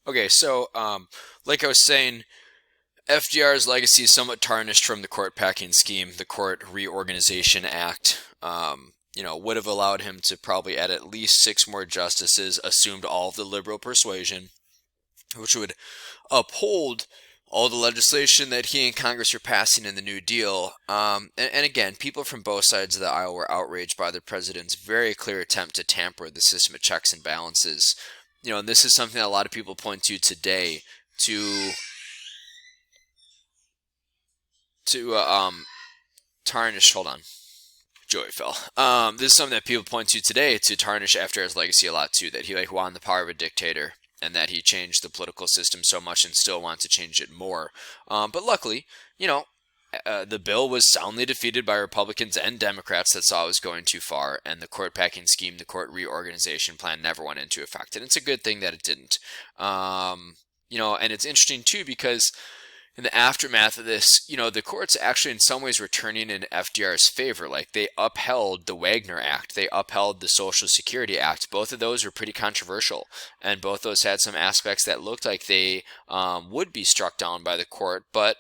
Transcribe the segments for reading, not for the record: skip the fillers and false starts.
Okay, so like I was saying, FDR's legacy is somewhat tarnished from the court packing scheme. The Court Reorganization Act, would have allowed him to probably add at least six more justices, assumed all of the liberal persuasion, which would uphold all the legislation that he and Congress were passing in the New Deal. And again, people from both sides of the aisle were outraged by the president's very clear attempt to tamper with the system of checks and balances. And this is something that a lot of people point to today to tarnish. Hold on, Joey fell. This is something that people point to today to tarnish FDR's legacy a lot too. That he wanted the power of a dictator, and that he changed the political system so much and still wants to change it more. But luckily, the bill was soundly defeated by Republicans and Democrats that saw it was going too far, and the court packing scheme, the court reorganization plan, never went into effect. And it's a good thing that it didn't. And it's interesting too because in the aftermath of this, the courts actually in some ways were turning in FDR's favor. Like they upheld the Wagner Act, they upheld the Social Security Act. Both of those were pretty controversial, and both those had some aspects that looked like they would be struck down by the court, but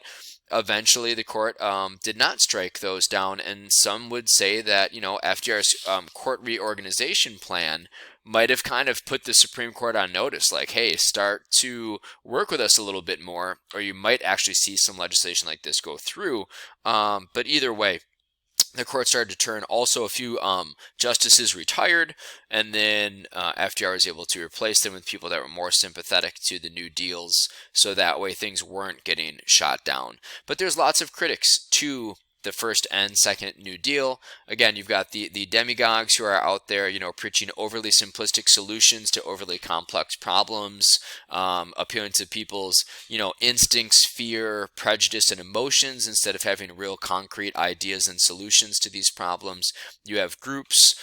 eventually the court did not strike those down, and some would say that FDR's court reorganization plan might have kind of put the Supreme Court on notice, like, hey, start to work with us a little bit more, or you might actually see some legislation like this go through. But either way, the court started to turn. Also, a few justices retired, and then FDR was able to replace them with people that were more sympathetic to the New Deals, so that way things weren't getting shot down. But there's lots of critics to the first and second New Deal. Again, you've got the demagogues who are out there, preaching overly simplistic solutions to overly complex problems, appealing to people's, instincts, fear, prejudice, and emotions instead of having real concrete ideas and solutions to these problems. You have groups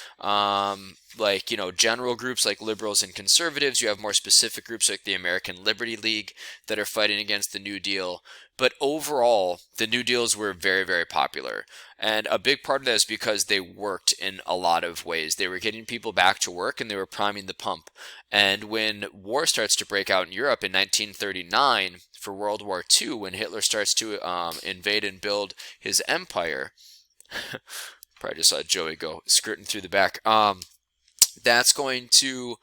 like, general groups like liberals and conservatives. You have more specific groups like the American Liberty League that are fighting against the New Deal. But overall, the New Deals were very, very popular. And a big part of that is because they worked in a lot of ways. They were getting people back to work, and they were priming the pump. And when war starts to break out in Europe in 1939 for World War II, when Hitler starts to invade and build his empire, probably just saw Joey go skirting through the back. That's going to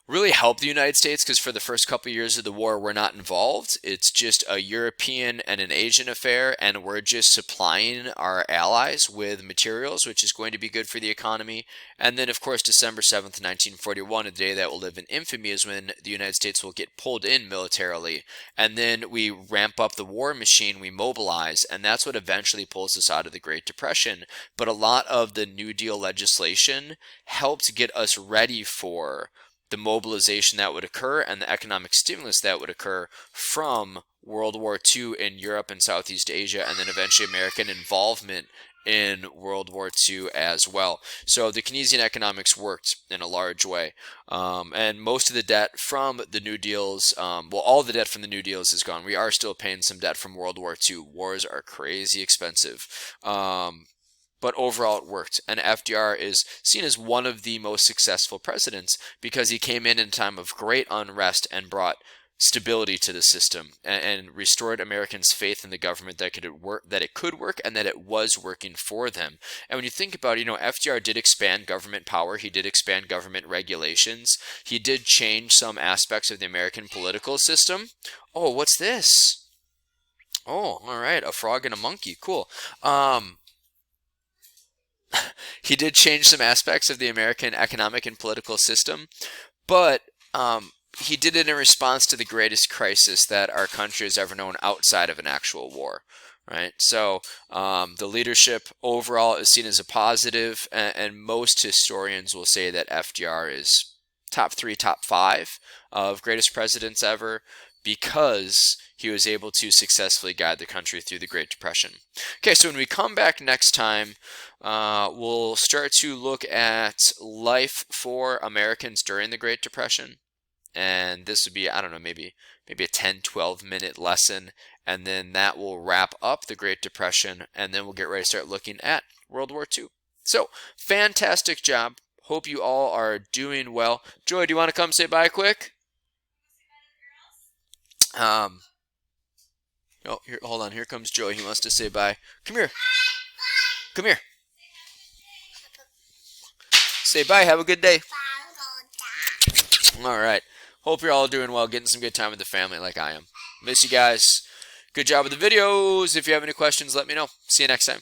really help the United States because for the first couple of years of the war, we're not involved. It's just a European and an Asian affair, and we're just supplying our allies with materials, which is going to be good for the economy. And then, of course, December 7th, 1941, a day that will live in infamy, is when the United States will get pulled in militarily. And then we ramp up the war machine, we mobilize, and that's what eventually pulls us out of the Great Depression. But a lot of the New Deal legislation helped get us ready for the mobilization that would occur and the economic stimulus that would occur from World War II in Europe and Southeast Asia, and then eventually American involvement in World War II as well. So the Keynesian economics worked in a large way. And most of the debt from the New Deals, all the debt from the New Deals is gone. We are still paying some debt from World War II. Wars are crazy expensive. But overall it worked. And FDR is seen as one of the most successful presidents because he came in a time of great unrest and brought stability to the system and restored Americans' faith in the government that it could work and that it was working for them. And when you think about it, FDR did expand government power. He did expand government regulations. He did change some aspects of the American political system. Oh, what's this? Oh, all right. A frog and a monkey. Cool. He did change some aspects of the American economic and political system, but he did it in response to the greatest crisis that our country has ever known outside of an actual war, right? So the leadership overall is seen as a positive, and most historians will say that FDR is top 3, top 5 of greatest presidents ever because he was able to successfully guide the country through the Great Depression. Okay, so when we come back next time, we'll start to look at life for Americans during the Great Depression. And this would be, I don't know, maybe a 10, 12-minute lesson. And then that will wrap up the Great Depression. And then we'll get ready to start looking at World War II. So, fantastic job. Hope you all are doing well. Joy, do you want to come say bye quick? Oh, here, hold on. Here comes Joey. He wants to say bye. Come here. Come here. Say bye. Have a good day. All right. Hope you're all doing well, getting some good time with the family like I am. Miss you guys. Good job with the videos. If you have any questions, let me know. See you next time.